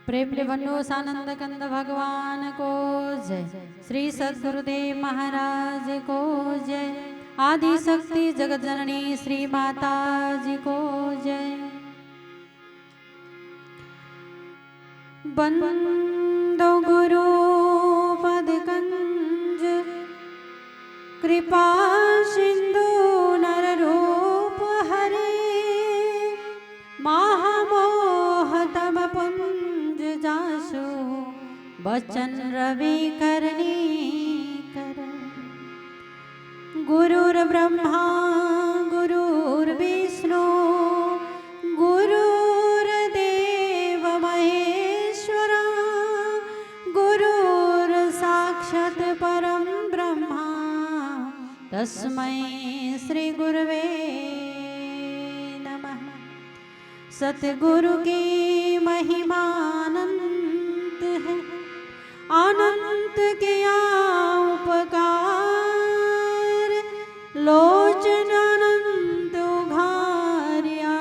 प्रेम निवन्नो सानंद कंद भगवान को जय। श्री सद्गुरुदेव महाराज को जय। आदि शक्ति जगत जननी श्री माता जी को जय। बंदो गुरु पद कंज कृपा सिंधु नर रूप हरे महामोह तम पुंज जासु बचन रवि करनी कर। गुरुर ब्रह्मा गुरुर्विष्णु गुरुर्देव महेश्वरा गुरुर साक्षात् परम ब्रह्मा तस्मै श्री गुरवे नमः। सतगुरु की महिमा अनंत है, अनंत किया उपकार लोचन अनंत उघारिया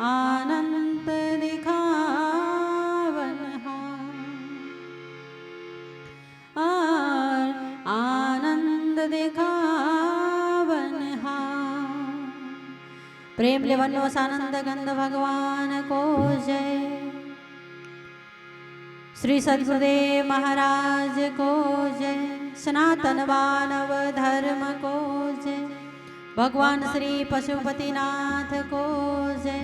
आनंद दिखावन आनंद दिखावन। प्रेम लेवन्नो सानंद गंध भगवान को जय। श्री सद्गुरुदेव महाराज को जय। सनातन मानव धर्म को जय। भगवान श्री पशुपतिनाथ को जय।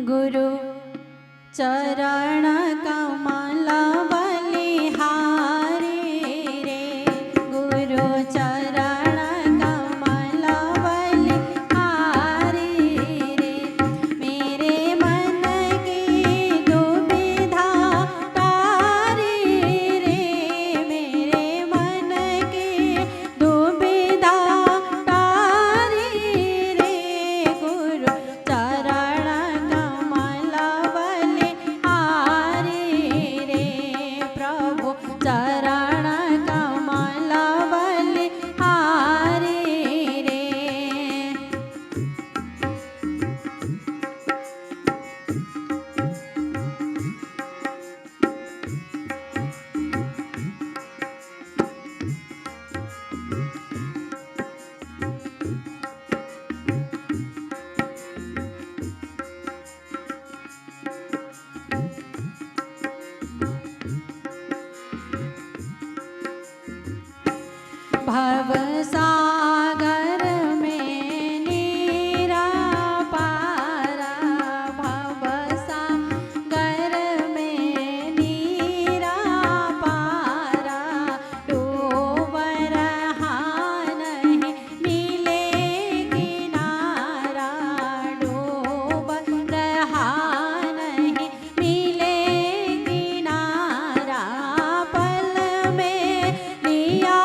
गुरु चरण कमल बलिहारी रे गुरु चरण कमल बलिहारी रे मेरे मन की दुविधा तारी रे मेरे मन की दुविधा तारी रे गुरु चरण कमल बलिहारी रे प्रभु चरण कमल बलिहारी रे। भव सागर में नीरा पारा भव सागर में नीरा पारा डूबर नहीं मिले किनारा डूबर नहीं मिले किनारा पल में लिया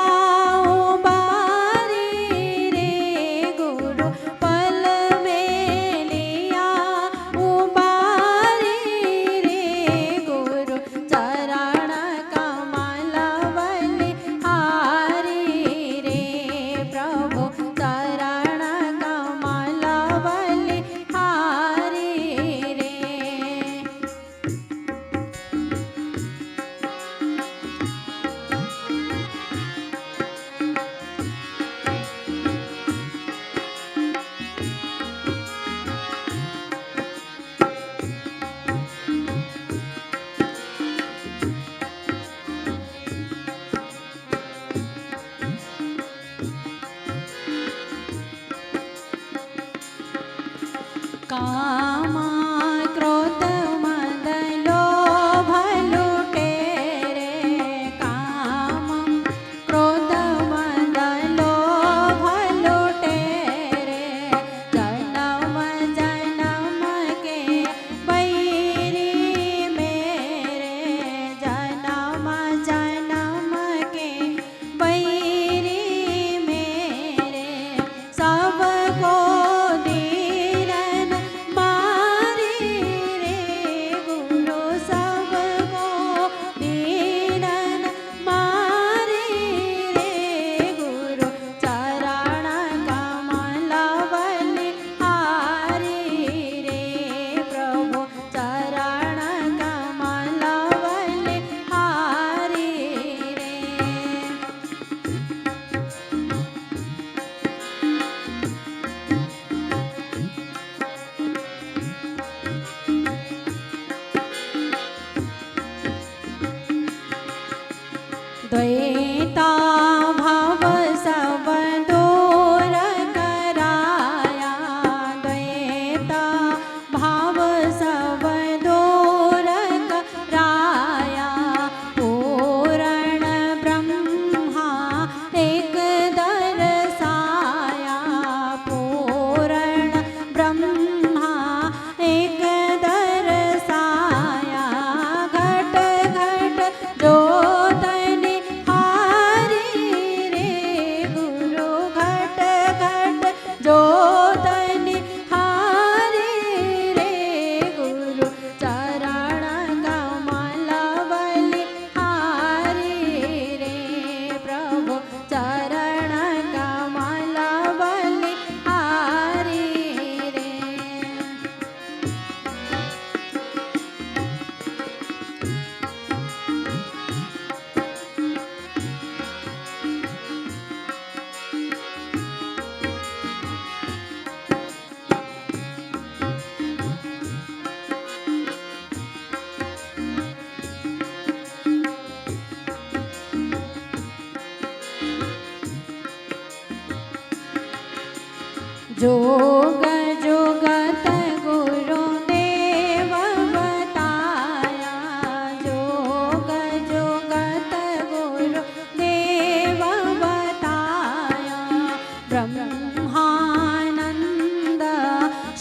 काम क्रोध मद लोभ लुटेरे काम क्रोध मद लोभ लुटेरे जन्म जन्म के बैरी मेरे जन्म जन्म के बैरी मेरे सबको दीरन मा ब्रह्मा एक दरसाया घट घट जोत निहारी रे गुरु घट घट जोत निहारी रे गुरु चरण कमल बलिहारी रे प्रभु चरण कमल बलिहारी रे। जोग जुगत गुरुदेव बताया जोग जुगत गुरुदेव बताया ब्रह्मानंद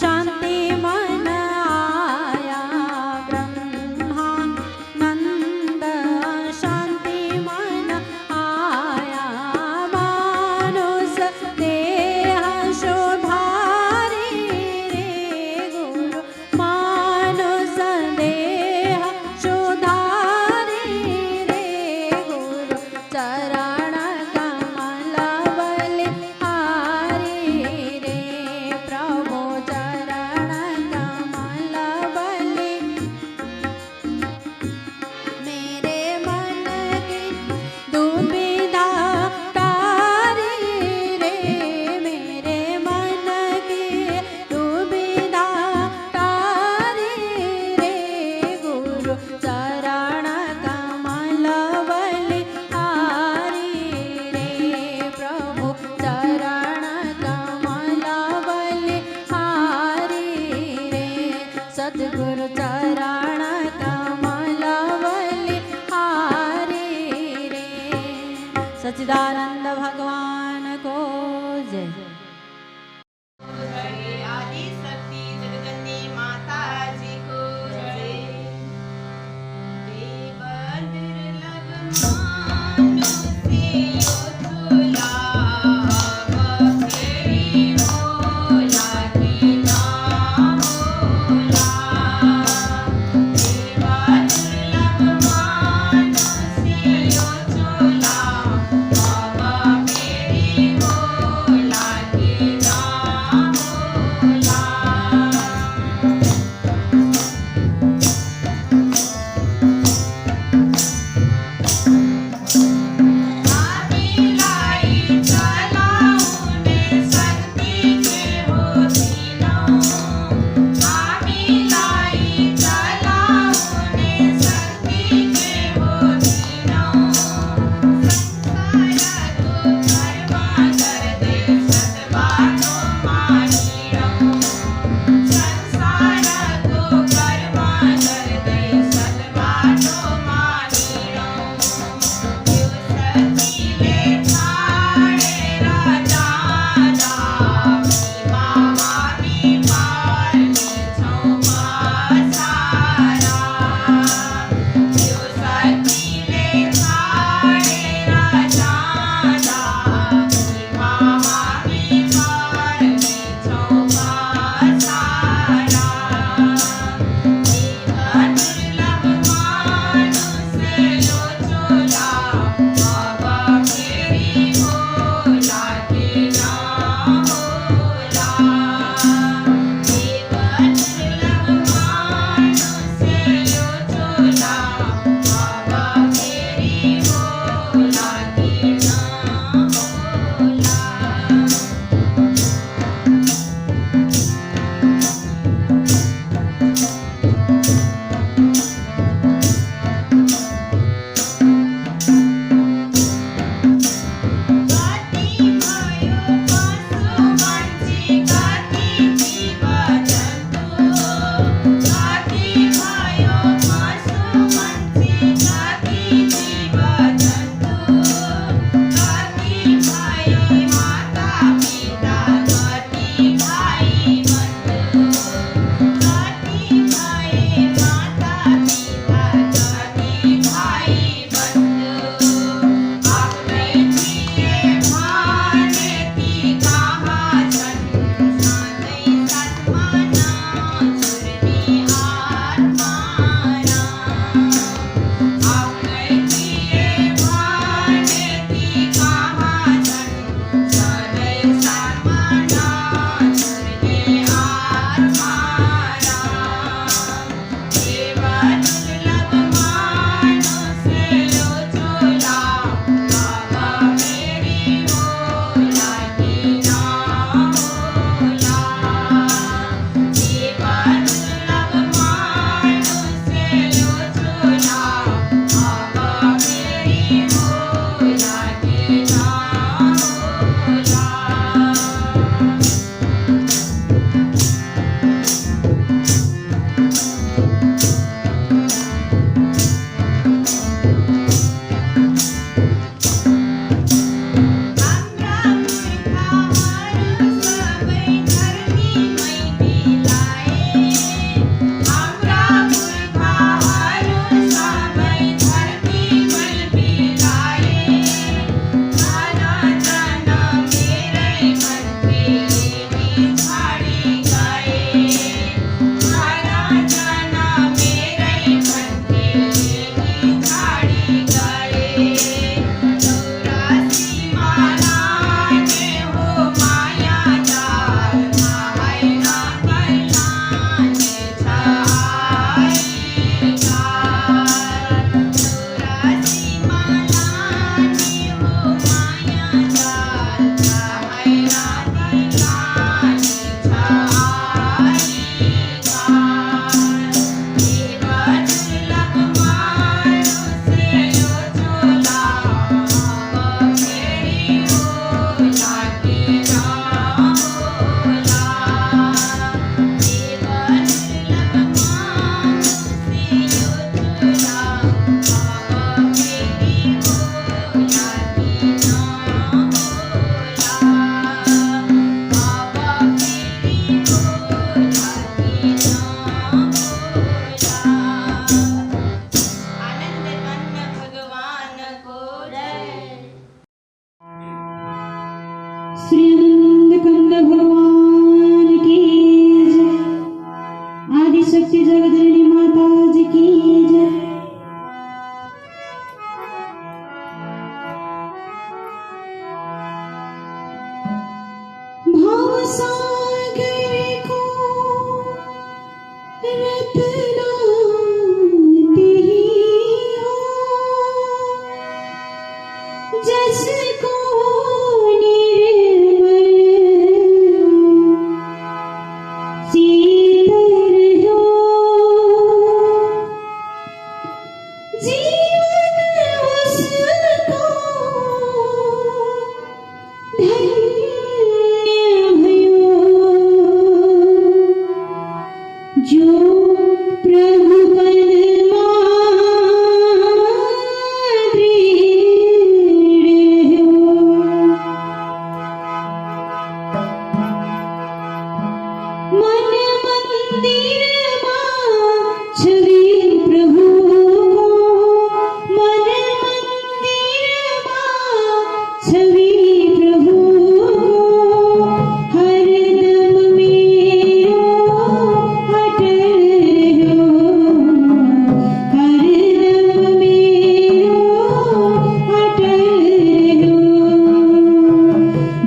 शांति मन आया ब्रह्मानंद शांति मन आया मानुष देह शोभारी रे गुरु मानुष देह शोधारी रे गुरु चरण कमल बलिहारी रे प्रभु चरण कमल बलि मेरे मन की दुविधा तारी रे मेरे मन की दुविधा तारी रे गुरु चरण कमल बलिहारी रे प्रभु चरण कमल बलिहारी रे सद्गुरु चरण कमल बलिहारी रे। सच्चिदानंद भगवान को जय। आदि शक्ति जगदम्बे माता जी को जय। देव दुर्लभ मानुषी दुर्लभ तेरी भोला की नाम भोला।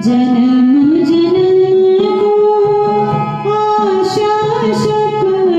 जन्म जन्म को आशा शपथ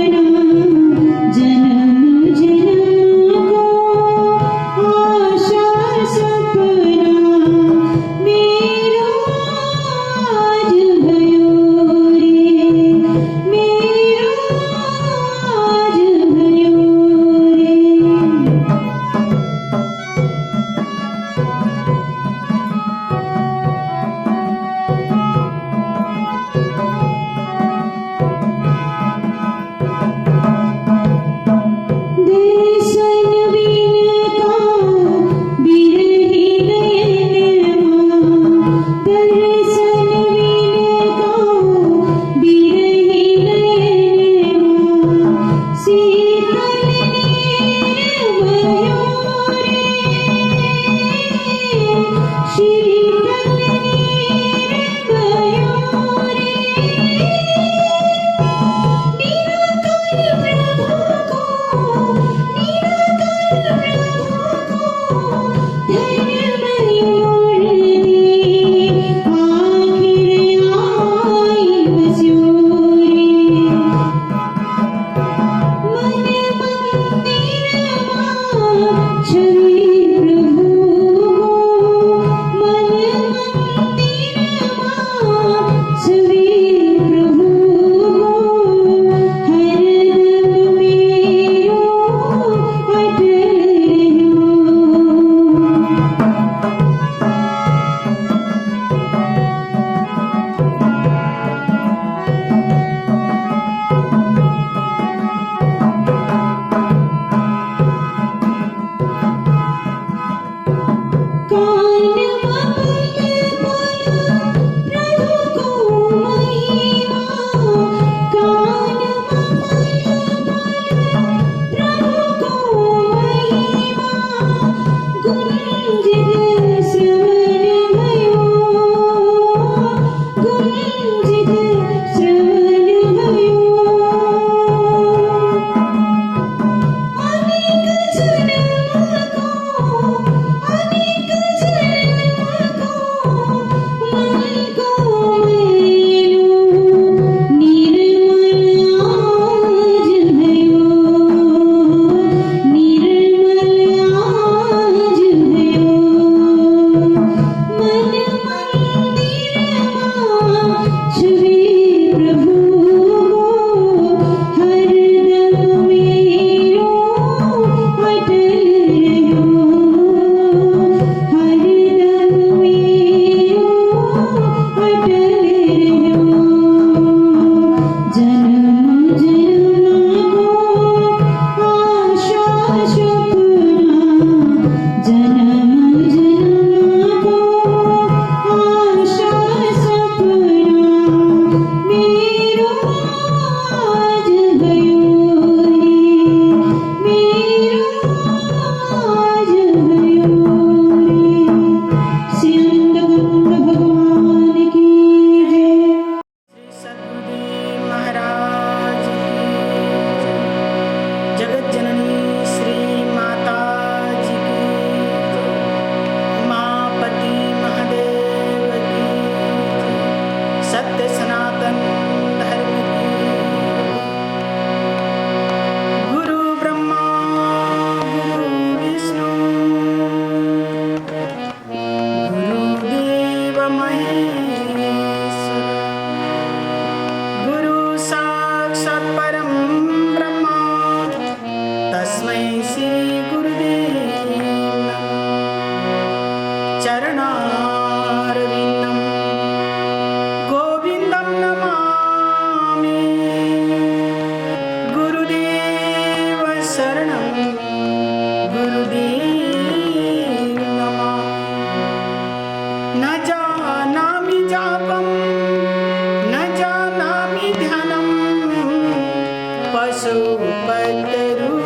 पाशुपतरूपं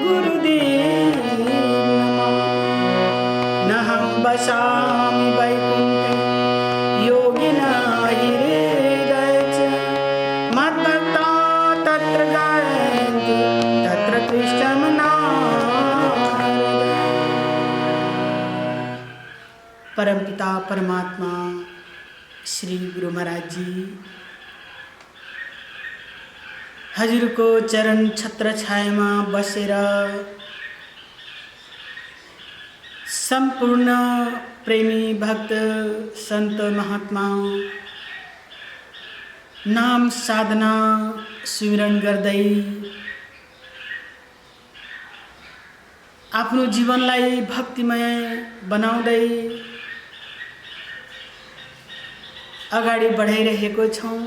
गुरुदेव नहं वसामि वैकुण्ठे योगिना हृदये च मद्भक्ता तत्र गायन्ति तत्र कृष्णं नारदम्। परमपिता परमात्मा श्री गुरु महाराज जी हजुरको चरण छत्र छायामा बसेर सम्पूर्ण प्रेमी भक्त संत महात्मा नाम साधना सुमिरन गर्दै आफ्नो जीवनलाई भक्तिमय बनाउँदै अगाडि बढाइरहेको छौं।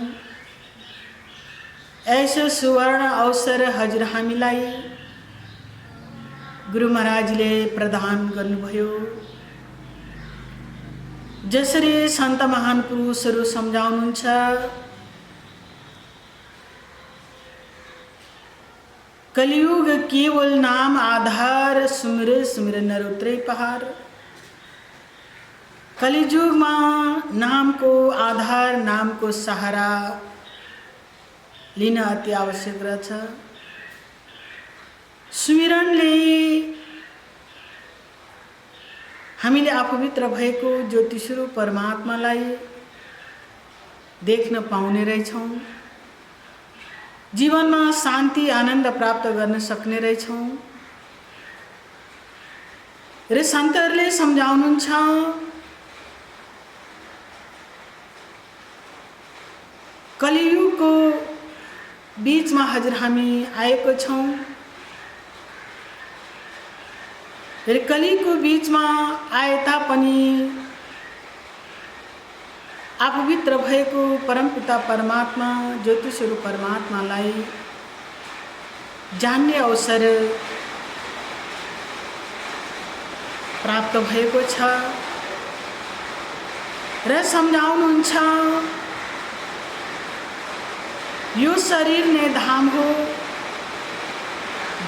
ऐसो सुवर्ण अवसर हजुर हामीलाई गुरु महाराजले प्रदान गर्नुभयो। जसरी सन्त महान पुरुषहरू सम्झाउनुहुन्छ, कलियुग केवल नाम आधार सुमिर सुमिर नर उत्रै पहाड़। कलियुगमा नामको आधार नामको सहारा लिन अति आवश्यक रहेछ। सुमिरनले हामीले आफूभित्र भएको ज्योतिस्वरूप परमात्मालाई देख्न पाउने रहेछौं। जीवनमा शान्ति आनन्द प्राप्त गर्न सक्ने रहेछौं। र सन्तहरूले सम्झाउनुहुन्छ, कलियुगको बीचमा हजुर हामी आएको छौं। र कलियुगको बीचमा आए तापनि आफूभित्र भएको परमपिता परमात्मा ज्योतिस्वरूप परमात्मालाई जान्ने अवसर प्राप्त भएको छ। र सम्झाउनुहुन्छ, यो शरीर नै धाम हो,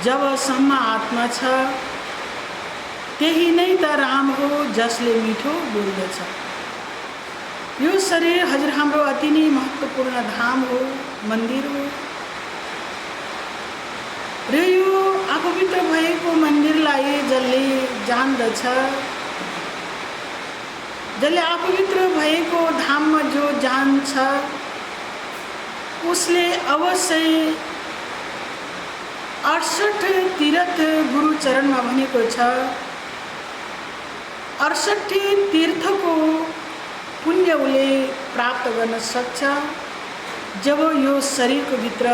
जबसम्म आत्मा छ त्यही नै त राम हो, जसले मिठो बोल्दछ। यो शरीर हजुर हाम्रो अति नै महत्त्वपूर्ण धाम हो, मन्दिर हो। र यो आफूभित्र भएको मन्दिरलाई जसले जान्दछ, जसले आफूभित्र भएको धाममा जो जान्छ, उसले अवश्य 68 तीर्थ गुरु चरणमा भनेको छ। 68 तीर्थको पुण्य उसले प्राप्त गर्न सक्छ जब यो शरीरको भित्र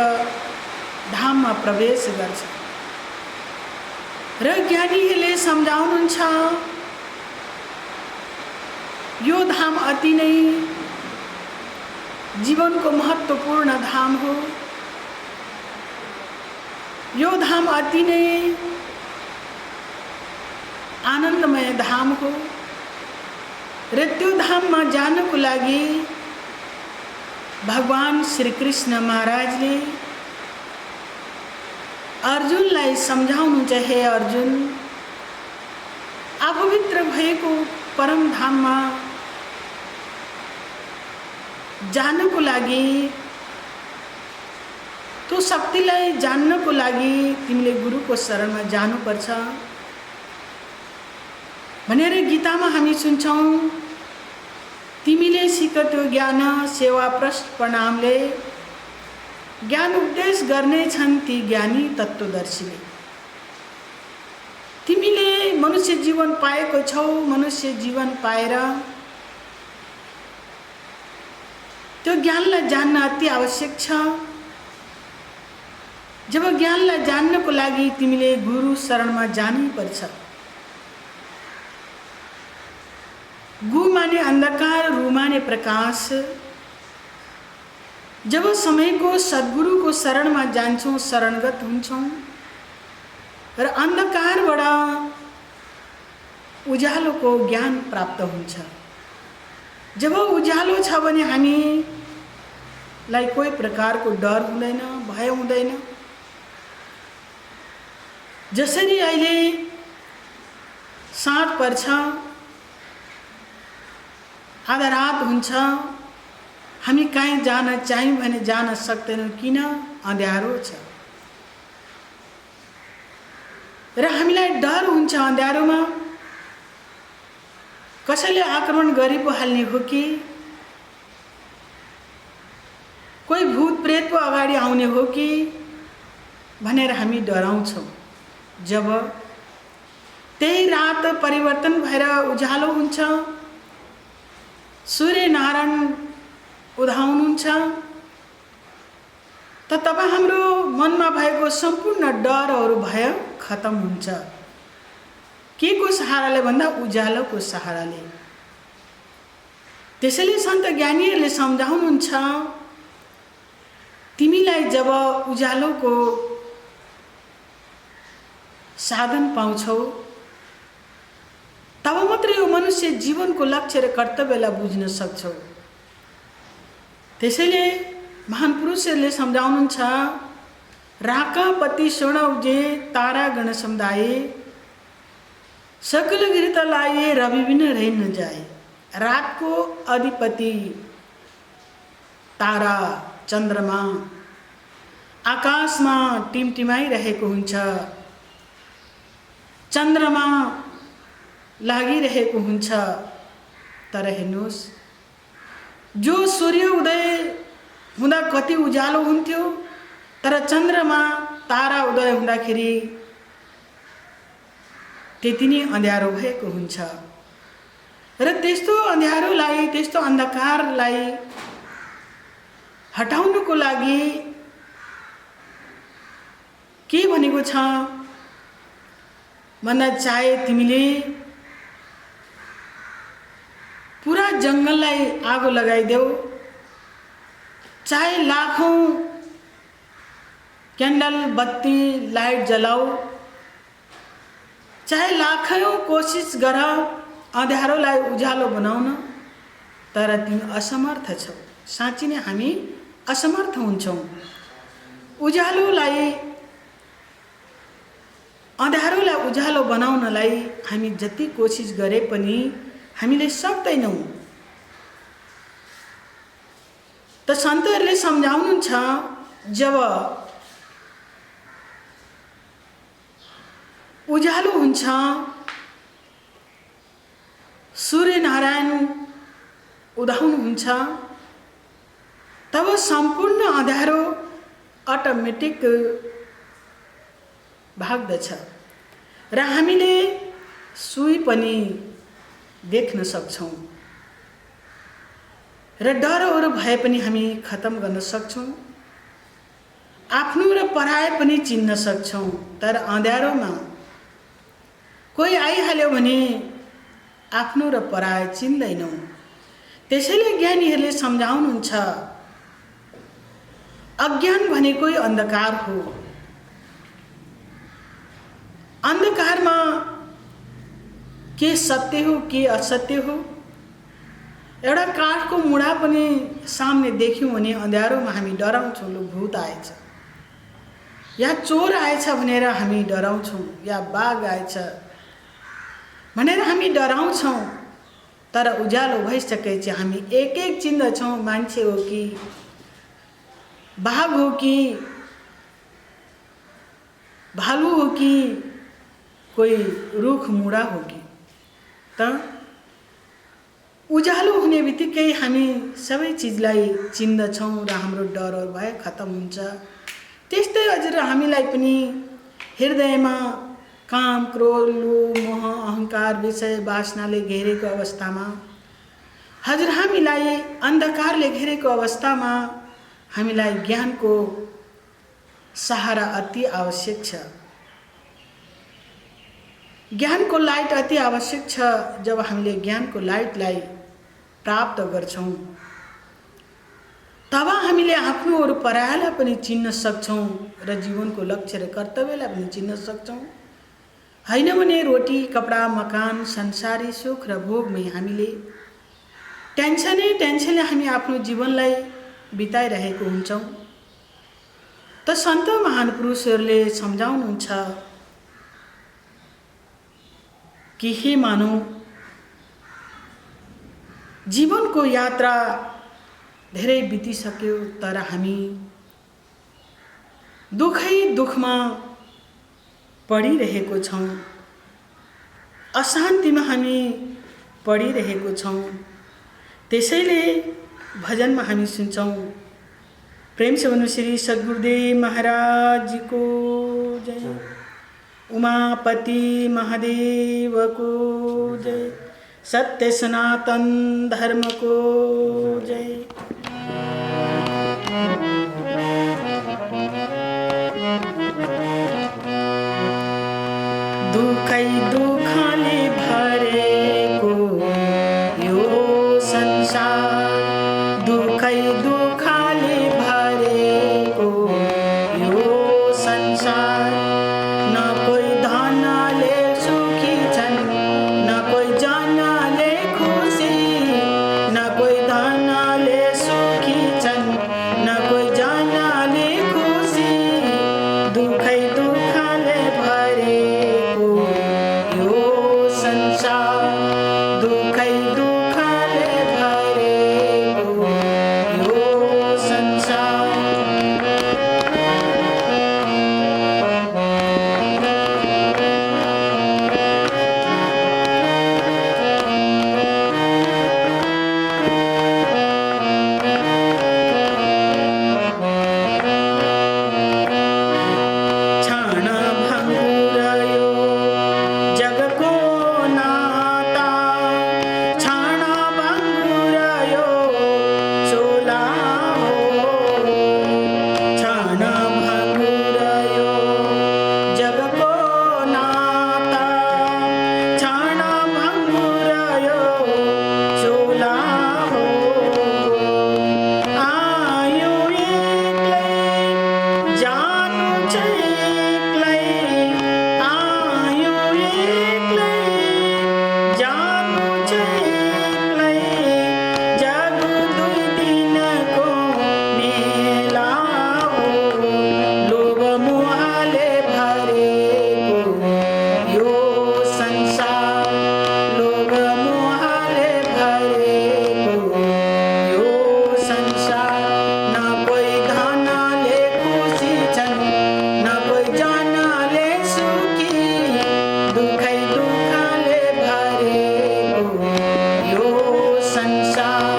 धाममा प्रवेश गर्छ। र ज्ञानीहरूले सम्झाउनुहुन्छ, यो धाम अति नै जीवनको महत्त्वपूर्ण धाम हो। यो धाम अति नै आनन्दमय धाम हो। र त्यो धाममा जानको लागि भगवान श्री कृष्ण महाराजले अर्जुनलाई सम्झाउनुहुन्छ, हे अर्जुन, आफूभित्र भएको परम धाममा जानको लागि, त्यो शक्तिलाई जान्नको लागि तिमीले गुरुको शरणमा जानुपर्छ भनेर गीतामा हामी सुन्छौं। तिमीले सिक त्यो ज्ञान सेवा प्रष्ट प्रणामले ज्ञान उपदेश गर्ने छन् ती ज्ञानी तत्त्वदर्शीले। तिमीले मनुष्य जीवन पाएको छौ। मनुष्य जीवन पाएर त्यो ज्ञानलाई जान्न अति आवश्यक छ। जब ज्ञानलाई जान्नको लागि तिमीले गुरु शरणमा जानै पर्छ। गु माने अंधकार, रु माने प्रकाश। जब समयको सद्गुरुको शरणमा जान्छौं, शरणगत हुन्छौं र अंधकारबाट उज्यालोको ज्ञान प्राप्त हुन्छ। जब उज्यालो छ भने हामी लाई कोही प्रकारको डर हुँदैन, भय हुँदैन। जसरी अहिले साँझ पर्छ, आधा रात हुन्छ, हामी कहीँ जान चाह्यौँ भने जान सक्दैनौँ, किन? अँध्यारो छ। र हामीलाई डर हुन्छ अँध्यारोमा, कसैले आक्रमण गरी पो हाल्ने हो कि, कोही भूत प्रेत पो अगाडि आउने हो कि भनेर हामी डराउँछौँ। जब त्यही रात परिवर्तन भएर उज्यालो हुन्छ, सूर्यनारायण उदाउनुहुन्छ, तब हाम्रो मनमा भएको सम्पूर्ण डरहरू भय खत्म हुन्छ। के को सहाराले भन्दा उज्यालोको सहाराले। त्यसैले सन्त ज्ञानीहरूले सम्झाउनुहुन्छ, तिमीलाई जब उज्यालोको साधन पाउँछौ तब मात्रै यो मनुष्य जीवनको लक्ष्य र कर्तव्यलाई बुझ्न सक्छौ। त्यसैले महान पुरुषहरूले सम्झाउनुहुन्छ, राकापति सोणौजे तारा गण समुदाय, सकल गिरित लाए रवि बिन रहि न जाए। रातको अधिपति तारा चन्द्रमा आकाशमा टिमटिमाइरहेको हुन्छ, चन्द्रमा लागिरहेको हुन्छ। तर हेर्नुहोस्, जो सूर्य उदय हुँदा कति उज्यालो हुन्थ्यो, तर चन्द्रमा तारा उदय हुँदाखेरि त्यति नै अँध्यारो भएको हुन्छ। र त्यस्तो अँध्यारोलाई, त्यस्तो अन्धकारलाई हटाउनको लागि के भनेको छ भन्दा, चाहे तिमीले पुरा जङ्गललाई आगो लगाइदेऊ, चाहे लाखौं क्यान्डल बत्ती लाइट जलाऊ, चाहे लाखौं कोसिस गर अँध्यारोलाई उज्यालो बनाउन, तर तिमी असमर्थ छौ। साँच्चै नै हामी असमर्थ हुन्छौँ। उज्यालोलाई, अँध्यारोलाई उज्यालो बनाउनलाई हामी जति कोसिस गरे पनि हामीले सक्दैनौँ। त सन्तहरूले सम्झाउनुहुन्छ, जब उज्यालो हुन्छ, सूर्यनारायण उदाउनुहुन्छ, तब सम्पूर्ण अँध्यारो अटोमेटिक भाग्दछ र हामीले सुई पनि देख्न सक्छौँ र डरहरू भए पनि हामी खत्म गर्न सक्छौँ। आफ्नो र पराय पनि चिन्न सक्छौँ। तर अँध्यारोमा कोही आइहाल्यो भने आफ्नो र पराय चिन्दैनौँ। त्यसैले ज्ञानीहरूले सम्झाउनुहुन्छ, अज्ञान भनेकै अन्धकार हो। अन्धकारमा के सत्य हो के असत्य हो, एउटा काठको मुढा पनि सामने देख्यौँ भने अँध्यारोमा हामी डराउँछौँ, लो भूत आएछ या चोर आएछ भनेर हामी डराउँछौँ, या बाघ आएछ भनेर हामी डराउँछौँ। तर उज्यालो भइसकेपछि हामी एक एक चिन्दछौँ, मान्छे हो कि बाघ हो कि भालु हो कि कोही रुख मुढा हो कि। त उज्यालो हुने बित्तिकै हामी सबै चिजलाई चिन्दछौँ र हाम्रो डरहरू भए खत्म हुन्छ। त्यस्तै हजुर हामीलाई पनि हृदयमा काम, क्रोध, लोभ, मोह, अहंकार, विषय वासनाले घेरेको अवस्थामा, हजुर हामीलाई अन्धकारले घेरेको अवस्थामा हामीलाई ज्ञानको सहारा अति आवश्यक छ। ज्ञानको लाइट अति आवश्यक छ। जब हामीले ज्ञानको लाइटलाई प्राप्त गर्छौँ तब हामीले आफ्नो अरू परायलाई पनि चिन्न सक्छौँ र जीवनको लक्ष्य र कर्तव्यलाई पनि चिन्न सक्छौँ। हैन भने रोटी, कपडा, मकान, संसारी सुख र भोगमै हामीले टेन्सनले हामी आफ्नो जीवनलाई बिताइरहेको हुन्छौँ त सन्त महान पुरुषहरूले सम्झाउनुहुन्छ कि हे मानव, जीवनको यात्रा धेरै बितिसक्यो तर हामी दुखै दुखमा पडिरहेको छौँ, अशान्तिमा हामी पडिरहेको छौँ। त्यसैले भजनमा हामी सुन्छौँ, प्रेम से भन्नु श्री सद्गुरुदेव महाराज जी को जय, उमापति महादेव को जय, सत्य सनातन धर्म को जय। दुखै दुखले भरेको यो संसार, दुखै दुखले भरेको यो संसार, न कोही धनले सुखी छन्, न कोही जनले खुसी, न कोही धनले सुखी छन्, न कोही जनले खुसी, दुखै दुखले भरेको यो संसार, दुखै दुखले भरेको यो संसार। छाण भङ्गुर यो जगको नाता, छाण भङ्गुर यो चोला हो, छाण भङ्गुर यो जगको नाता, छाण भङ्गुर यो चोला हो। आयो एक्लै जानु चाहिँ एक्लै, आयो एक्लै जानु चाहिँ एक्लै, जग दुई दिनको मेला हो, लोभ मोहले भरेको यो संसार, लोभ मोहले भरेको यो संसार, न कोही धनले खुसी छन्, न कोही जनले सुखी, दुखै दुखले भरेको यो संसार।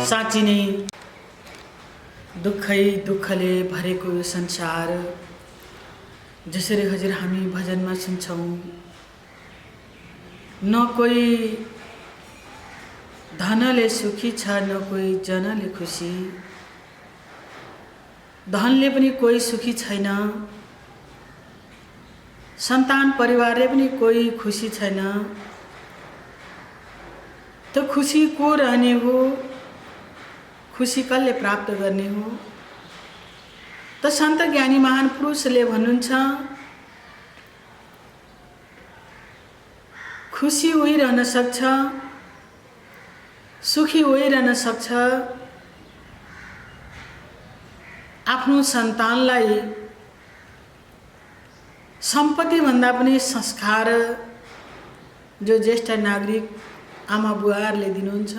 साँच्ची नै दुखै दुखले भरेको यो संसार, जसरी हजुर हामी भजनमा सुन्छौँ, न कोही धनले सुखी छ, न कोही जनले खुसी, धनले पनि कोही सुखी छैन, सन्तान परिवारले पनि कोही खुसी छैन, त खुसी को रहने हो, खुसी कसले प्राप्त गर्ने हो? त सन्त ज्ञानी महान पुरुषले भन्नुहुन्छ, खुसी उही रहन सक्छ, सुखी उही रहन सक्छ आफ्नो सन्तानलाई सम्पत्ति भन्दा पनि संस्कार जो ज्येष्ठ नागरिक आमा बुवाहरूले दिनुहुन्छ,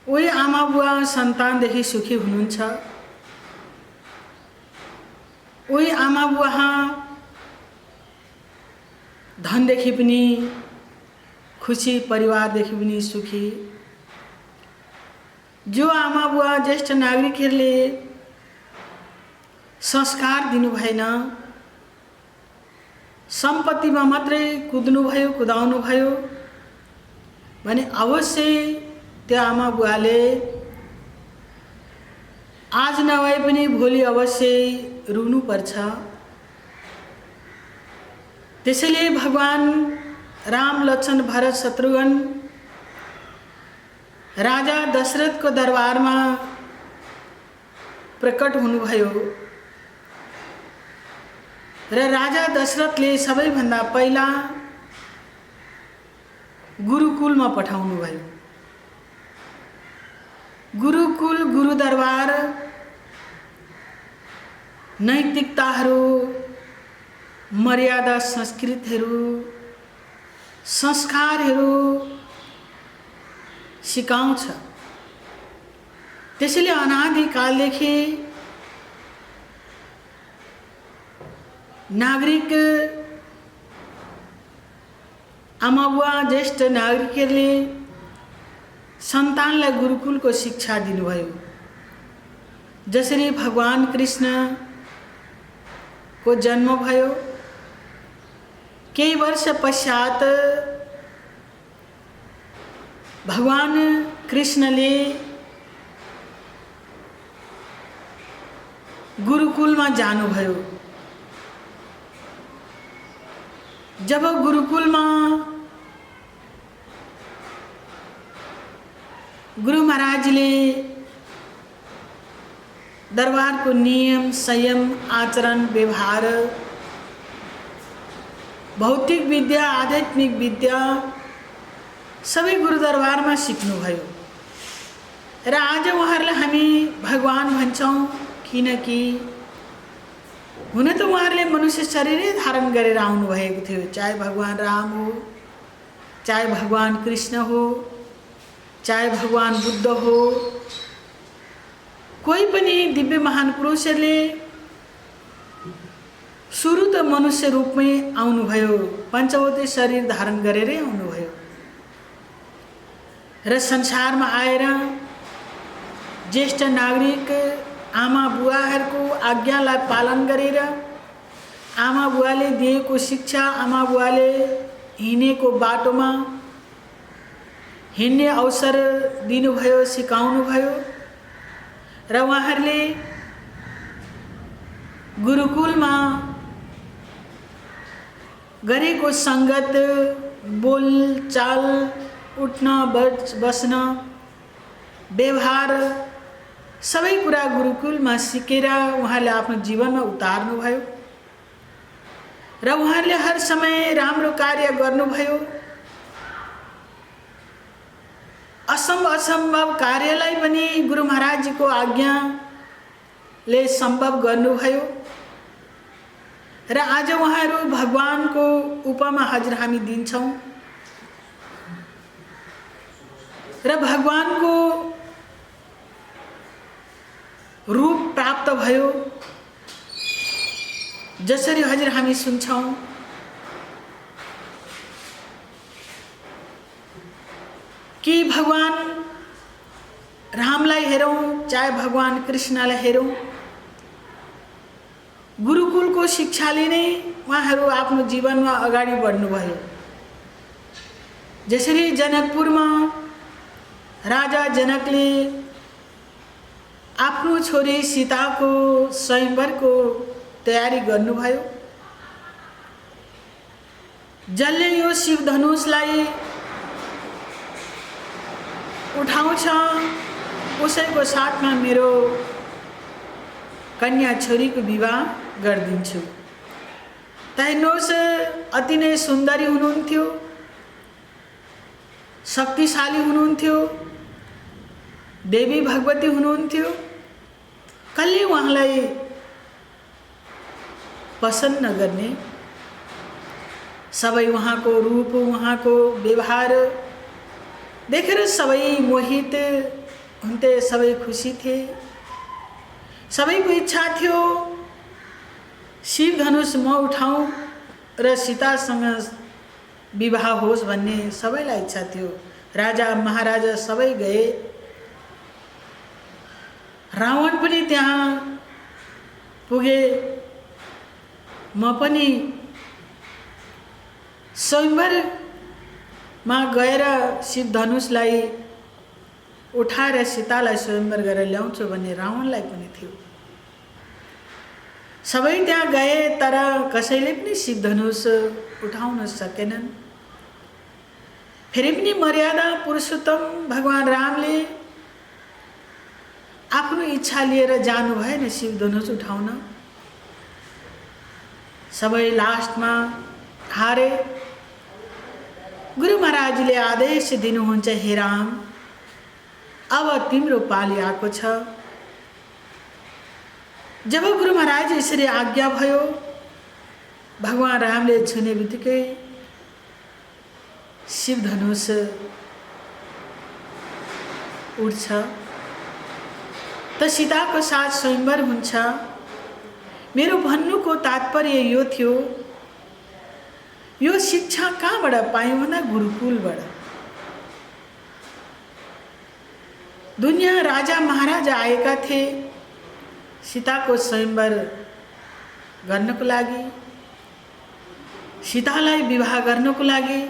उही आमा बुवा सन्तानदेखि सुखी हुनुहुन्छ, उही आमा बुवा धनदेखि पनि खुसी, परिवारदेखि पनि सुखी। जो आमा बुवा ज्येष्ठ नागरिकहरूले संस्कार दिनु भएन, सम्पत्तिमा मात्रै कुद्नुभयो, कुदाउनु भयो भने अवश्य त्यो आमा बुवाले आज नभए पनि भोलि अवश्य रुनुपर्छ। त्यसैले भगवान राम, लक्ष्मण, भरत, शत्रुघ्न राजा दशरथको दरबारमा प्रकट हुनुभयो र राजा दशरथले सबैभन्दा पहिला गुरुकुलमा पठाउनु भयो। गुरुकुल, गुरुदरबार नैतिकताहरू, मर्यादा, संस्कृतिहरू, संस्कारहरू सिकाउँछ। त्यसैले अनादिकालदेखि नागरिक आमाबुवा ज्येष्ठ नागरिकहरूले सन्तानलाई गुरुकुलको शिक्षा दिनुभयो। जसरी भगवान कृष्णको जन्म भयो, केही वर्ष पश्चात भगवान कृष्णले गुरुकुलमा जानुभयो। जब गुरुकुलमा गुरु महाराजले दरबारको नियम, संयम, आचरण, व्यवहार, भौतिक विद्या, आध्यात्मिक विद्या सबै गुरुदरबारमा सिक्नुभयो। र आज उहाँहरूलाई हामी भगवान भन्छौँ, किनकि हुन त उहाँहरूले मनुष्य शरीरै धारण गरेर आउनुभएको थियो। चाहे भगवान राम हो, चाहे भगवान कृष्ण हो, चाहे भगवान बुद्ध हो, कोही पनि दिव्य महान पुरुषहरूले सुरु त मनुष्य रूपमै आउनुभयो, पञ्चभौतिक शरीर धारण गरेरै आउनुभयो र संसारमा आएर ज्येष्ठ नागरिक आमा बुवाहरूको आज्ञालाई पालन गरेर आमा बुवाले दिएको शिक्षा, आमा बुवाले हिँडेको बाटोमा हिँड्ने अवसर दिनुभयो, सिकाउनुभयो र उहाँहरूले गुरुकुलमा गरेको सङ्गत, बोल चाल, उठ्न बस्न, व्यवहार सबै कुरा गुरुकुलमा सिकेर उहाँले आफ्नो जीवनमा उतार्नुभयो र उहाँले हर समय राम्रो कार्य गर्नुभयो। असम्भव कार्यलाई पनि गुरु महाराजजीको आज्ञाले सम्भव गर्नुभयो र आज उहाँहरू भगवानको उपमा हजुर हामी दिन्छौँ र भगवानको रूप प्राप्त भयो। जसरी हजुर हामी सुन्छौँ कि भगवान रामलाई हेरौँ, चाहे भगवान कृष्णलाई हेरौँ, गुरुकुलको शिक्षाले नै उहाँहरू आफ्नो जीवनमा अगाडि बढ्नुभयो। जसरी जनकपुरमा राजा जनकले आफ्नो छोरी सीताको स्वयंवरको तयारी गर्नुभयो, जसले यो शिवधनुषलाई उठाउँछ उसैको साथमा मेरो कन्या छोरीको विवाह गरिदिन्छु। हेर्नुहोस्, अति नै सुन्दरी हुनुहुन्थ्यो, शक्तिशाली हुनुहुन्थ्यो, देवी भगवती हुनुहुन्थ्यो। कसले उहाँलाई पसन्द नगर्ने? सबै उहाँको रूप, उहाँको व्यवहार देखेर सबै मोहित हुन्थे, सबै खुसी थिए। सबैको इच्छा थियो शिव धनुष म उठाऊँ र सीतासँग विवाह होस् भन्ने सबैलाई इच्छा थियो। राजा महाराजा सबै गए, रावण पनि त्यहाँ पुगे। म पनि स्वयंवरमा गएर शिव धनुषलाई उठाएर सीतालाई स्वयंवर गरेर ल्याउँछु भन्ने रावणलाई पनि थियो। सबै त्यहाँ गए, तर कसैले पनि शिव धनुष उठाउन सकेनन्। फेरि पनि मर्यादा पुरुषोत्तम भगवान रामले आफ्नो इच्छा लिएर जानु भएन शिव धनुष उठाउन। सबै लास्टमा हारे। गुरु महाराजले आदेश दिनुहुन्छ, हे राम, अब तिम्रो पाली आएको छ। जब गुरु महाराज यसरी आज्ञा भयो, भगवान रामले छुने बित्तिकै शिव धनुष उड्छ। त सीताको साथ स्वयंवर हुन्छ। मेरो भन्नुको तात्पर्य यो थियो, यो शिक्षा कहाँबाट पायौँ भन्दा गुरुकुलबाट। दुनियाँ राजा महाराजा आएका थिए सीताको स्वयंवर गर्नको लागि, सीतालाई विवाह गर्नको लागि।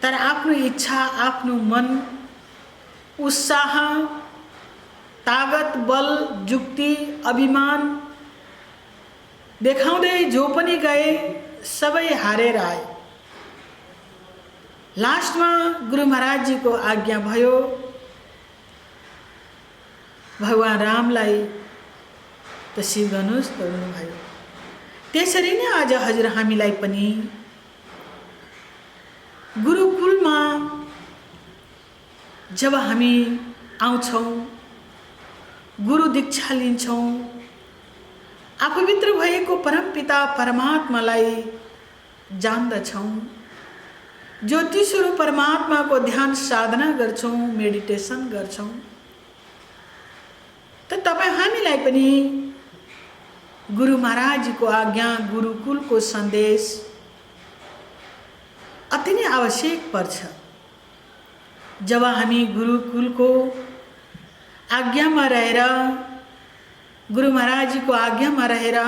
तर आफ्नो इच्छा, आफ्नो मन, उत्साह, तागत, बल, जुक्ति, अभिमान देखाउँदै जो पनि गए सबै हारेर आए। लास्टमा गुरु महाराजजीको आज्ञा भयो, भगवान रामलाई त शिव धनुष तोड्नु भयो। त्यसरी नै आज हजुर हामीलाई पनि गुरुकुलमा जब हामी आउँछौँ, गुरु दीक्षा लिन्छौँ, आफूभित्र भएको परमपिता परमात्मालाई जान्दछौँ, ज्योतिस्वरूप परमात्माको ध्यान साधना गर्छौँ, मेडिटेसन गर्छौँ, त तपाईँ हामीलाई पनि गुरु महाराजको आज्ञा, गुरुकुलको सन्देश अति नै आवश्यक पर्छ। जब हामी गुरुकुलको आज्ञामा रहेर, गुरु महाराजको आज्ञामा रहेर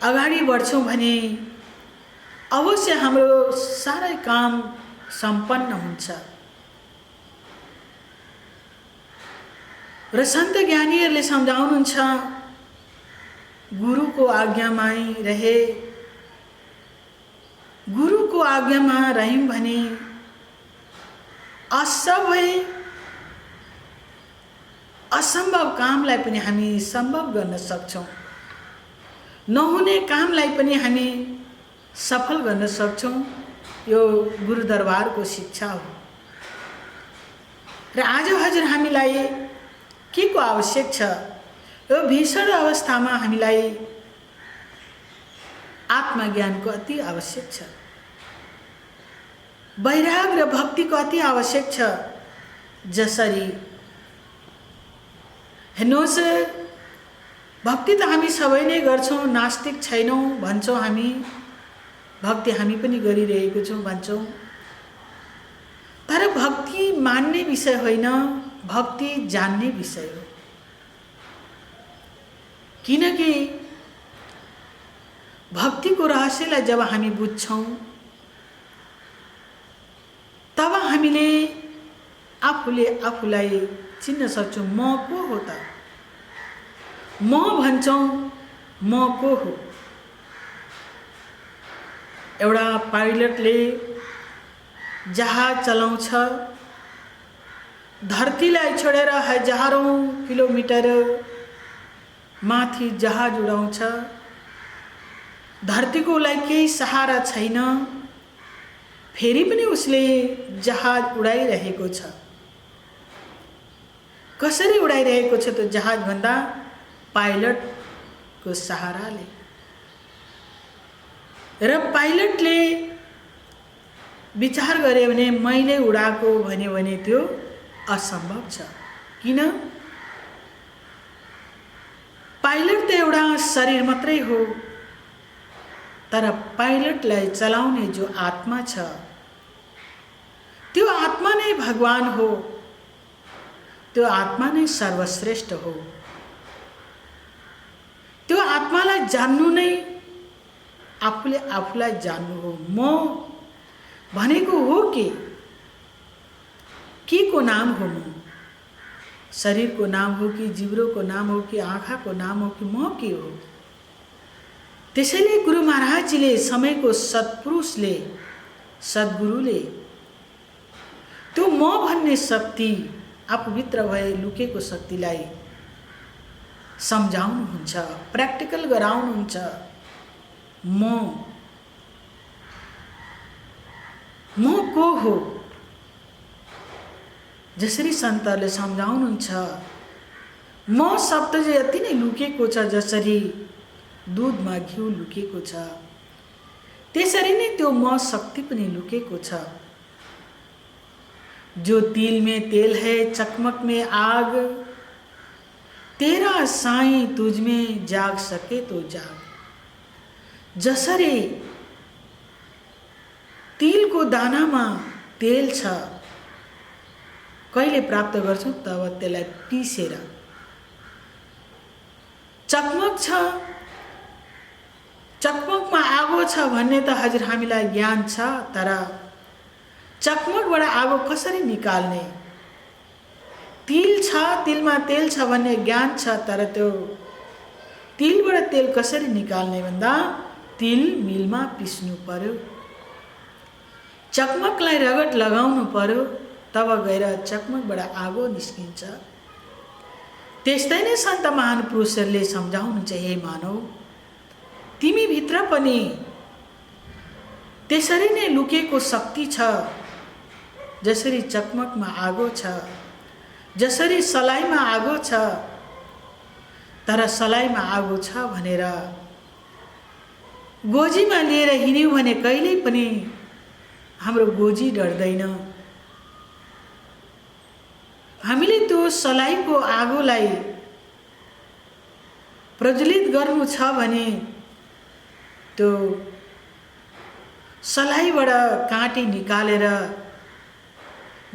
अगाडि बढ्छौँ भने अवश्य हाम्रो सारै काम सम्पन्न हुन्छ। र सन्त ज्ञानीहरूले सम्झाउनुहुन्छ, गुरुको आज्ञामै रहे, गुरुको आज्ञामा रह्यौँ भने असम्भव कामलाई पनि हामी सम्भव गर्न सक्छौँ, नहुने कामलाई पनि हामी सफल गर्न सक्छौँ। यो गुरु दरबारको शिक्षा हो। र आज हजुर हामीलाई के को आवश्यक छ? यो भीषण अवस्थामा हामीलाई आत्मज्ञानको अति आवश्यक छ, वैराग्य र भक्तिको अति आवश्यक छ। जसरी हेर्नुहोस्, भक्ति त हामी सबै नै गर्छौँ, नास्तिक छैनौँ भन्छौँ हामी, भक्ति हामी पनि गरिरहेको छौँ भन्छौँ। तर भक्ति मान्ने विषय होइन, भक्ति जान्ने विषय हो। किनकि भक्तिको रहस्यलाई जब हामी बुझ्छौँ तब हामीले आफूले आफूलाई चिन्न सक्छौँ, म को हो त? म भन्छौँ, म को हो? एउटा पाइलटले जहाज चलाउँछ, धरतीलाई छोडेर हजारौं किलोमिटर माथि जहाज उडाउँछ। धरतीको लागि केही सहारा छैन, फेरि पनि उसले जहाज उडाइरहेको छ। कसरी उडाइरहेको छ त जहाज भन्दा पाइलटको सहाराले। र पाइलटले विचार गरे भने मैले उडाएको भन्यो भने त्यो असम्भव छ। किन? पाइलट त एउटा शरीर मात्रै हो, तर पाइलटलाई चलाउने जो आत्मा छ त्यो आत्मा नै भगवान हो, त्यो आत्मा नै सर्वश्रेष्ठ हो। त्यो आत्मालाई जान्नु नै आफूले आफूलाई जान्नु हो। म भनेको हो के को नाम हो? म शरीर को नाम हो कि जिब्रो को नाम हो कि आँखा को नाम हो कि म के हो? त्यसैले गुरु महाराजजीले, समयको सत्पुरुषले, सद्गुरुले त्यो म भन्ने शक्ति आफूभित्र भए लुकेको शक्तिलाई सम्झाउनुहुन्छ, प्र्याक्टिकल गराउनुहुन्छ। म को हो? जसरी सन्तहरूले सम्झाउनुहुन्छ, म शब्द चाहिँ यति नै लुकेको छ, जसरी दुधमा घिउ लुकेको छ त्यसरी नै त्यो म शक्ति पनि लुकेको छ। जो तिल में तेल है, चकमक में आग, तेरा साईं तुझ में जाग सके तो जाग। जसरी तिलको दानामा तेल छ, कहिले प्राप्त गर्छौं तब त्यसलाई पिसेर। चकमक छ, चकमकमा आगो छ भन्ने त हजुर हामीलाई ज्ञान छ, तर चकमकबाट आगो कसरी निकाल्ने? तिल छ, तिलमा तेल छ भन्ने ज्ञान छ, तर त्यो तिलबाट तेल कसरी निकाल्ने भन्दा तिल मिलमा पिस्नु पर्यो, चकमकलाई रगत लगाउनु पर्यो, तब गएर चकमकबाट आगो निस्किन्छ। त्यस्तै नै सन्त महान पुरुषहरूले सम्झाउनुहुन्छ, हे मानव, तिमी भित्र पनि त्यसरी नै लुकेको शक्ति छ। जसरी चकमकमा आगो छ, जसरी सलाइमा आगो छ, तर सलाइमा आगो छ भनेर गोजीमा लिएर हिँड्यौं भने कहिल्यै पनि हाम्रो गोजी डढ्दैन। हामीले त्यो सलाइको आगोलाई प्रज्वलित गर्नु छ भने त्यो सलाइबाट काँटी निकालेर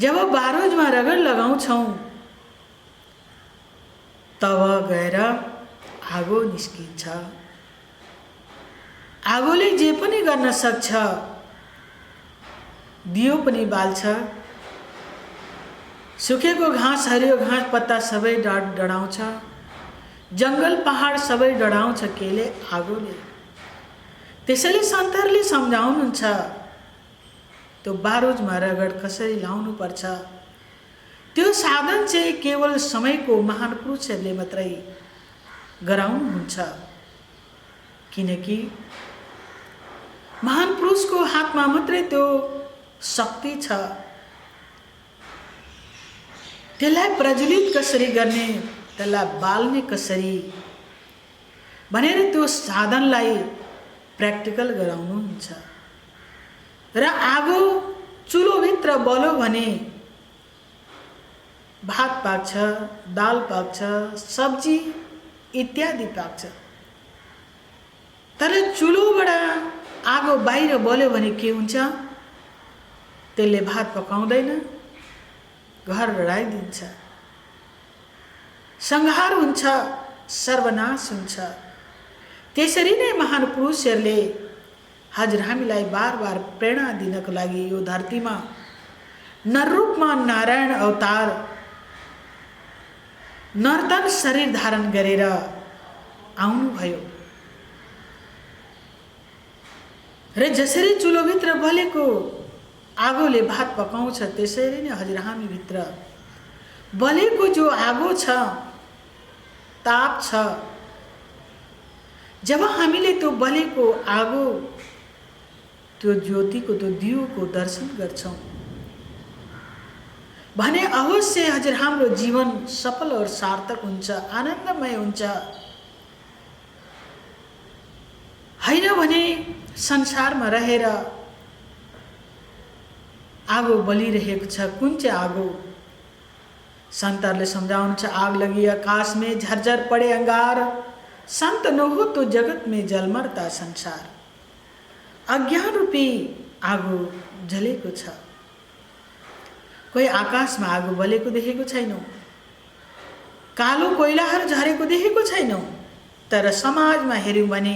जब बारुदमा रगत लगाउँछौं तब गएर आगो निस्किन्छ। आगोले जे पनि गर्न सक्छ, दियो पनि बाल्छ, सुकेको घाँस, हरियो घाँस पत्ता सबै डढाउँछ, जङ्गल पहाड सबै डढाउँछ केले? आगोले। त्यसैले सन्तहरूले सम्झाउनुहुन्छ, त्यो बारुदमा रगत कसरी लाउनु पर्छ, त्यो साधन चाहिँ केवल समयको महान पुरुषहरूले मात्रै गराउनुहुन्छ। किनकि महान पुरुषको हातमा मात्रै त्यो शक्ति छ। त्यसलाई प्रज्वलित कसरी गर्ने, त्यसलाई बाल्ने कसरी भनेर त्यो साधनलाई प्र्याक्टिकल गराउनुहुन्छ। र आगो चुलोभित्र बल्यो भने भात पाक्छ, दाल पाक्छ, सब्जी इत्यादि पाक्छ। तर चुलोबाट आगो बाहिर बल्यो भने के हुन्छ? त्यसले भात पकाउँदैन, घर लडाइदिन्छ, संहार हुन्छ, सर्वनाश हुन्छ। त्यसरी नै महान पुरुषहरूले हजुर हामीलाई बार बार प्रेरणा दिनको लागि यो धरतीमा नररूपमा नारायण अवतार नर्तन शरीर धारण गरेर आउनुभयो। र जसरी चुलोभित्र बलेको आगोले भात पकाउँछ, त्यसरी नै हजुर हामी भित्र बलेको जो आगो छ, ताप छ, जब हामीले त्यो बलेको आगो, त्यो ज्योतिको, त्यो दियोको दर्शन गर्छौं भने अवश्य हजुर हाम्रो जीवन सफल और सार्थक हुन्छ, आनन्दमय हुन्छ। हैन भने संसारमा रहेर आगो बलिरहेको छ। कुन चाहिँ आगो? संतहरूले सम्झाउनुहुन्छ, आग लगी आकाश में, झरझर पड़े अंगार, संत न हो तो जगत में जलमरता संसार। अज्ञान रूपी आगो जलेको छ। कोही आकाशमा आगो बलेको देखेको छैनौं, कालो कोइलाहरू झरेको देखेको छैनौं, तर समाजमा हेर्यौं भने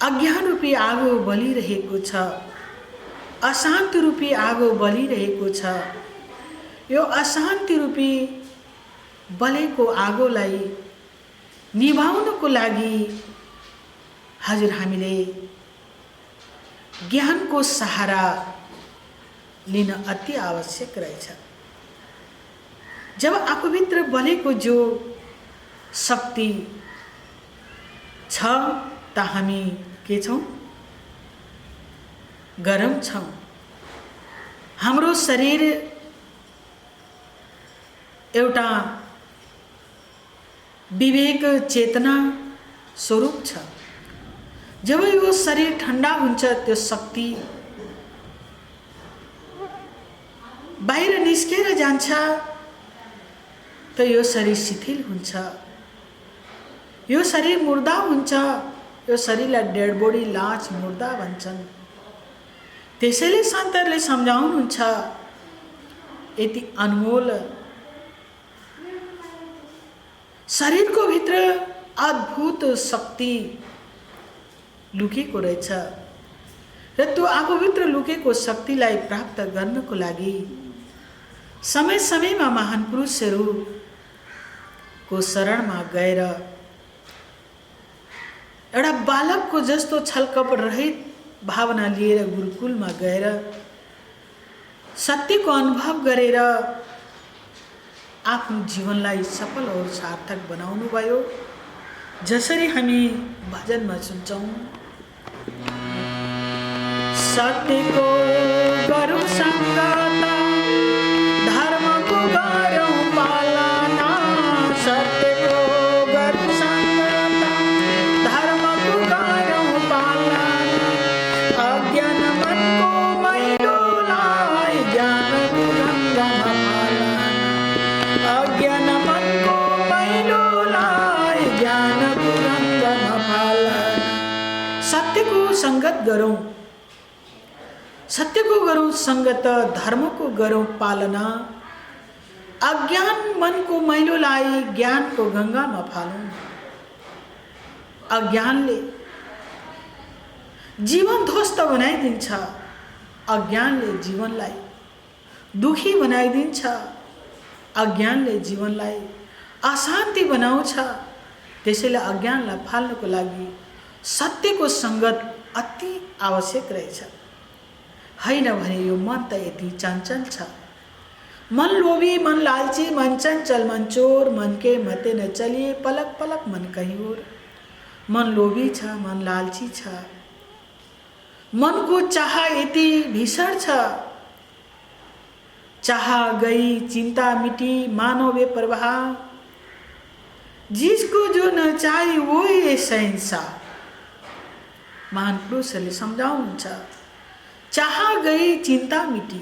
अज्ञान रूपी आगो बलिरहेको छ, अशान्ति रूपी आगो बलिरहेको छ। यो अशान्ति रूपी बलेको आगोलाई निभाउनको लागि हजुर हामीले ज्ञानको सहारा लिन अति आवश्यक रहेछ। जब आफूभित्र बलेको जो शक्ति छ त हामी के छौँ? गरम छौँ। हाम्रो शरीर एउटा विवेक चेतना स्वरूप छ। जब यो शरीर ठन्डा हुन्छ त्यो शक्ति बाहिर निस्केर जान्छ त यो शरीर शिथिल हुन्छ, यो शरीर मुर्दा हुन्छ। यो शरीरलाई डेड बॉडी, लाज, मुर्दा भन्छन्। त्यसैले सन्तहरूले सम्झाउनुहुन्छ यति अनमोल शरीरको भित्र अद्भुत शक्ति लुकेको रहेछ र त्यो आफूभित्र लुकेको शक्तिलाई प्राप्त गर्नको लागि समय समयमा महान पुरुषहरूको शरणमा गएर एउटा बालकको जस्तो छलकपट रहित भावना लिएर गुरुकुलमा गएर सत्यको अनुभव गरेर आफ्नो जीवनलाई सफल और सार्थक बनाउनु भयो। जसरी हामी भजनमा सुन्छौँ, सत्यको गरौँ सङ्गत, धर्मको गरौँ पालना। सत्यको गरौँ सङ्गत, धर्मको गरौँ पालना। अज्ञान मनको मैलोलाई ज्ञानको गङ्गामा पालना। अज्ञान मनको मैलोलाई ज्ञानको गङ्गामा पालना। सत्यको सङ्गत गरौँ, सत्यको गरौँ सङ्गत, धर्मको गरौँ पालना। अज्ञान मनको मैलोलाई ज्ञानको गङ्गामा फालौँ। अज्ञानले जीवन ध्वस्त बनाइदिन्छ, अज्ञानले जीवनलाई दुखी बनाइदिन्छ, अज्ञानले जीवनलाई अशान्ति बनाउँछ। त्यसैले अज्ञानलाई फाल्नको लागि सत्यको सङ्गत अति आवश्यक रहेछ। हैन भने यो मन त यति चञ्चल छ। मन लोभी, मन लालची, मन चञ्चल, मन चोर, मन के मते न चलिए, पलक पलक मन कहीं और। मन लोभी छ, मन लालची छ, मनको चाह यति भीषण छ। चाह गई, चिंता मिटी, मानो बेपरवाह, जिसको जो न चाहे वो ये शहंशाह। महान पुरुषहरूले सम्झाउनुहुन्छ, चाह गई, चिंता मिटी।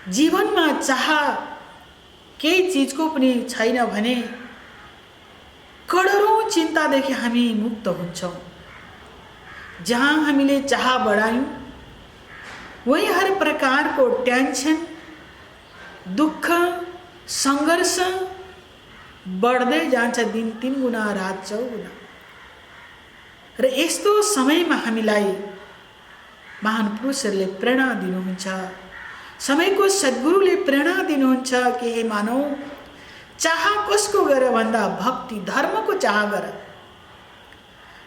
जीवनमा चाह केही चिजको पनि छैन भने करोडौं चिन्तादेखि हामी मुक्त हुन्छौँ। जहाँ हामीले चाह बढायौँ वही हर प्रकारको टेन्सन, दुःख, सङ्घर्ष बढ्दै जान्छ, दिन 3 गुणा, रात 4 गुणा। र यस्तो समयमा हामीलाई महान पुरुषहरूले प्रेरणा दिनुहुन्छ, समयको सद्गुरुले प्रेरणा दिनुहुन्छ कि हे मानव, चाह कसको गर भन्दा भक्ति, धर्मको चाह गर।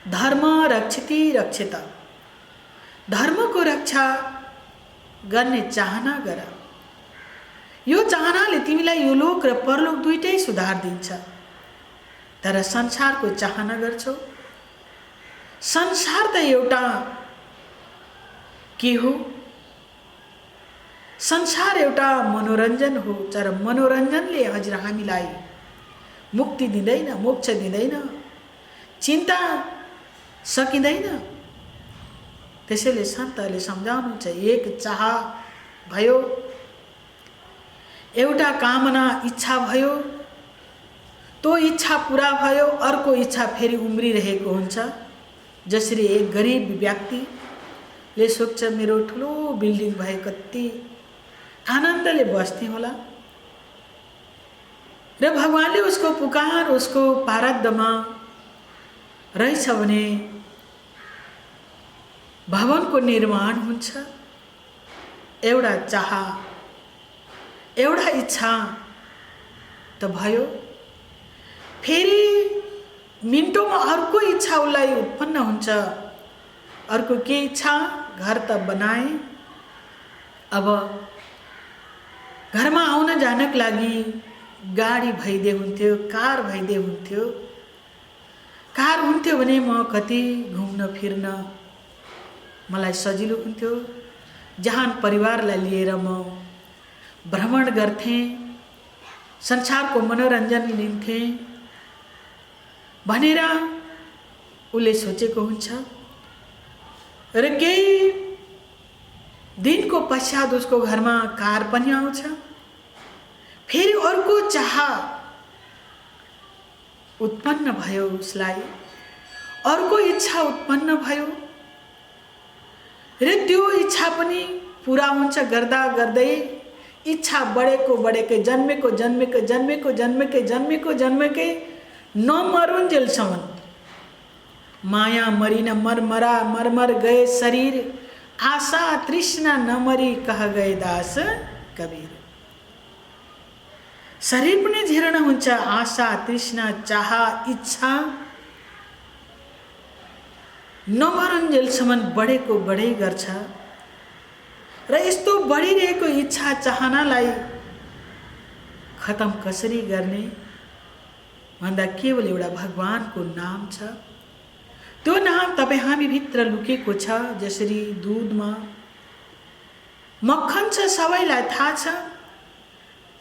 धर्म रक्षति रक्षिता, धर्मको रक्षा गर्ने चाहना गर। यो चाहनाले तिमीलाई यो लोक र परलोक दुईटै सुधार दिन्छ। तर संसारको चाहना गर्छौ, संसार त एउटा के हो? संसार एउटा मनोरञ्जन हो। तर मनोरञ्जनले हजुर हामीलाई मुक्ति दिँदैन, मोक्ष दिँदैन, चिन्ता सकिँदैन। त्यसैले सन्तहरूले सम्झाउनुहुन्छ, एक चाह भयो, एउटा कामना, इच्छा भयो, तो इच्छा पूरा भयो, अर्को इच्छा फेरि उम्रिरहेको हुन्छ। जसरी एक गरिब व्यक्तिले सोच्छ मेरो ठुलो बिल्डिङ भए कति आनन्दले बस्ने होला, र भगवानले उसको पुकार, उसको प्रारब्धमा रहेछ भने भवनको निर्माण हुन्छ। एउटा चाह, एउटा इच्छा त भयो, फेरि मिन्टोमा अर्को इच्छा उसलाई उत्पन्न हुन्छ। अर्को के इच्छा? घर त बनाए, अब घरमा आउन जानका लागि गाडी भइदिए हुन्थ्यो, कार भइदिए हुन्थ्यो। कार हुन्थ्यो भने म कति घुम्न फिर्न मलाई सजिलो हुन्थ्यो। जहान परिवारलाई लिएर म भ्रमण गर्थेँ, संसारको मनोरञ्जन लिन्थेँ भनेर उसले सोचेको हुन्छ। र केही दिनको पश्चात उसको घरमा कार पनि आउँछ। फेरि अर्को चाह उत्पन्न भयो, उसलाई अर्को इच्छा उत्पन्न भयो र त्यो इच्छा पनि पुरा हुन्छ। गर्दा गर्दै इच्छा बढेको बढेकै जन्मेको जन्मेकै जन्मेको जन्मेकै जन्मेको जन्मेकै नमरुन्जेलसम्म माया मरिन मरमरा मरमर गए शरीर, आशा तृष्णा नमरी कह गए दास कबीर। शरीर पनि जीर्ण हुन्छ, आशा तृष्णा चाह इच्छा नमरुन्जेलसम्म बढेको बढै गर्छ। र यस्तो बढिरहेको इच्छा चाहनालाई खतम कसरी गर्ने भन्दा केवल एउटा भगवानको नाम छ। त्यो नाम तपाईँ हामी भित्र लुकेको छ। जसरी दुधमा मक्खन छ सबैलाई थाहा छ,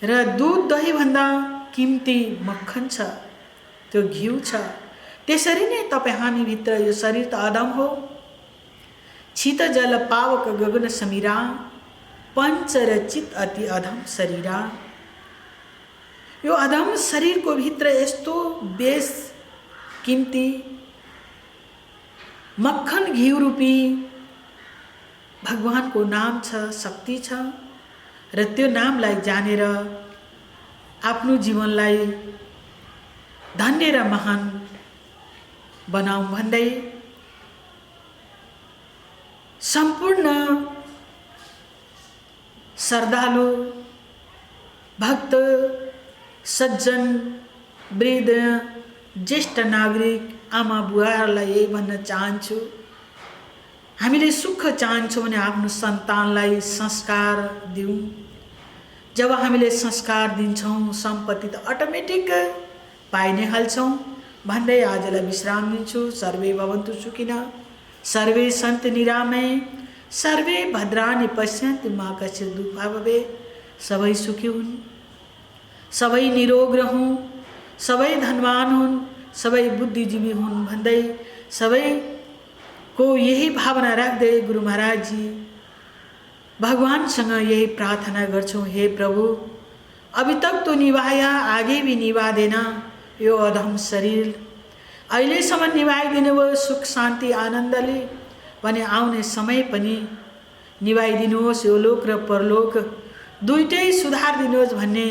र दुध दही भन्दा किम्ती मक्खन छ, त्यो घिउ छ। त्यसरी नै तपाईँ हामी भित्र यो शरीर त अधम हो। छित जल पावक गगन समीरा, पंच र चित अति अधम शरीरा। यो अधम शरीरको भित्र यस्तो बेस किम्ती मक्खन घिउ रूपी भगवानको नाम छ, शक्ति छ। र त्यो नामलाई जानेर आफ्नो जीवनलाई धन्य र महान बनाऊ भन्दै सम्पूर्ण श्रद्धालु भक्त सज्जन वृद्ध ज्येष्ठ नागरिक आमा बुवाहरूलाई यही भन्न चाहन्छु, हामीले सुख चाहन्छौँ भने आफ्नो सन्तानलाई संस्कार दिउँ। जब हामीले संस्कार दिन्छौँ सम्पत्ति त अटोमेटिक पाइ नै हाल्छौँ भन्दै आजलाई विश्राम दिन्छु। सर्वे भवन्तु सुखिनः, सर्वे सन्तु निरामय, सर्वे भद्राणि पश्यन्तु मा कश्चित् दुःखभाग् भवेत्। सबै सुखी हुन्, सबै निरोग रहूँ, सबै धनवान हुन्, सबै बुद्धिजीवी हुन् भन्दै सबैको यही भावना राख्दै गुरु महाराज जी भगवानसँग यही प्रार्थना गर्छौँ, हे प्रभु अभी तक तो निभाया, आगे भी निभा देना यो अधम शरीर। अहिलेसम्म निभाइदिनु भयो सुख शान्ति आनन्दले भने आउने समय पनि निभाइदिनुहोस्। यो लोक र परलोक दुईटै सुधार दिनुहोस् भन्ने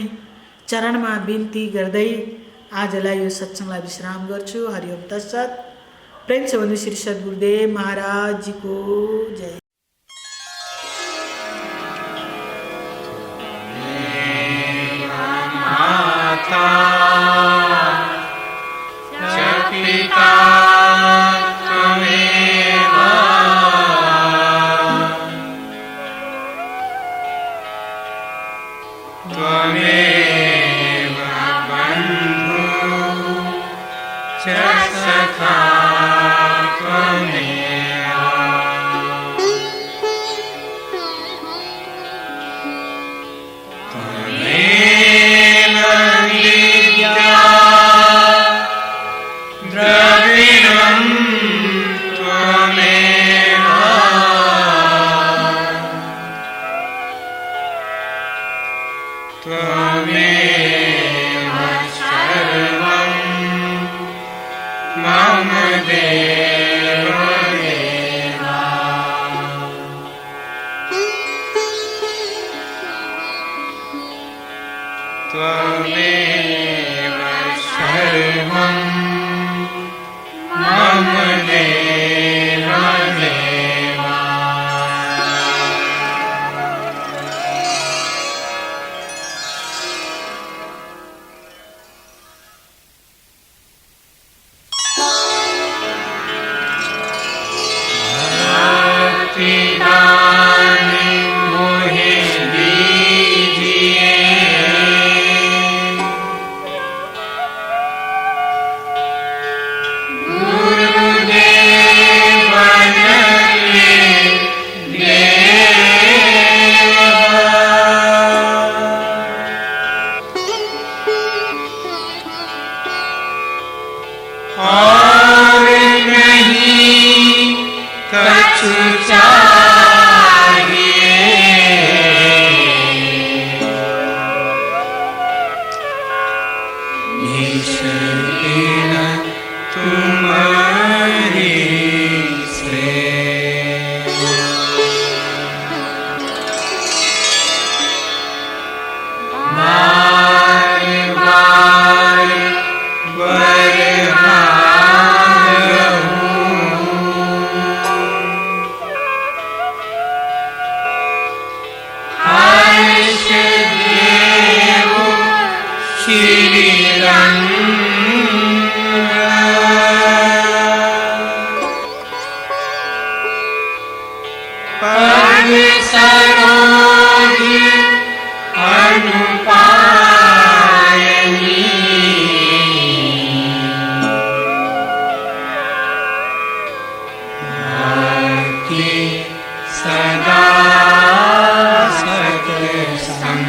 चरणमा बिन्ती गर्दै आजलाई यो सत्सङ्गलाई विश्राम गर्छु। हरिओम तत्सत्। प्रेम से भन्नु श्री सद्गुरुदेव महाराज जी को जय। और नहीं कछु चाहिए। ईश्वर तुम्हारी से बार बार बरहान हर्ष देव श्री रंग पग सरोज अनुपायनी भक्ति सदा सत्संग।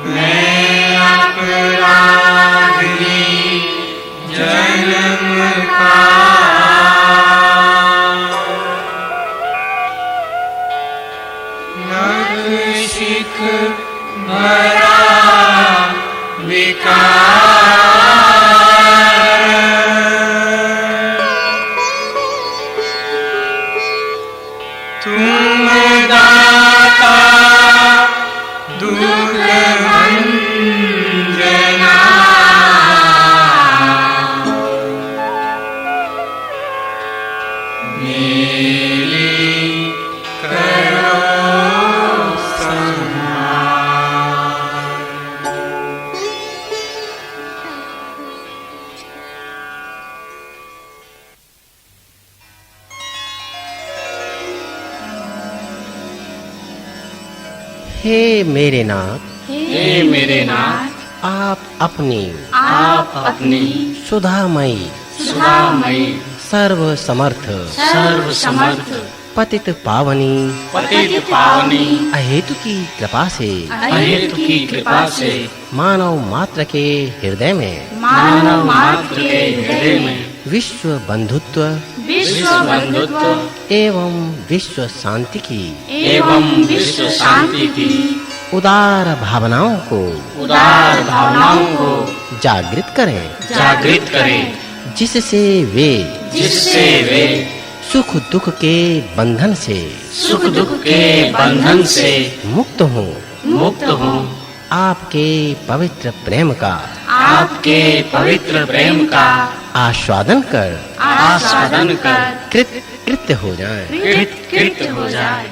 मैं अपराधी जन्म का नखशिख भरा विकार तुम दाता दुख भंजना मेरी करो संहार। हे मेरे नाथ, हे मेरे नाथ, आप अपनी सुधामयी सुधामयी सर्व समर्थ पतित पावनी अहेतु की कृपा से मानव मात्र के हृदय में विश्व बंधुत्व एवं विश्व शांति की उदार भावनाओं को जागृत करें जिससे वे सुख दुख के बंधन से मुक्त हों आपके पवित्र प्रेम का आस्वादन कर कृत्य हो जाएं।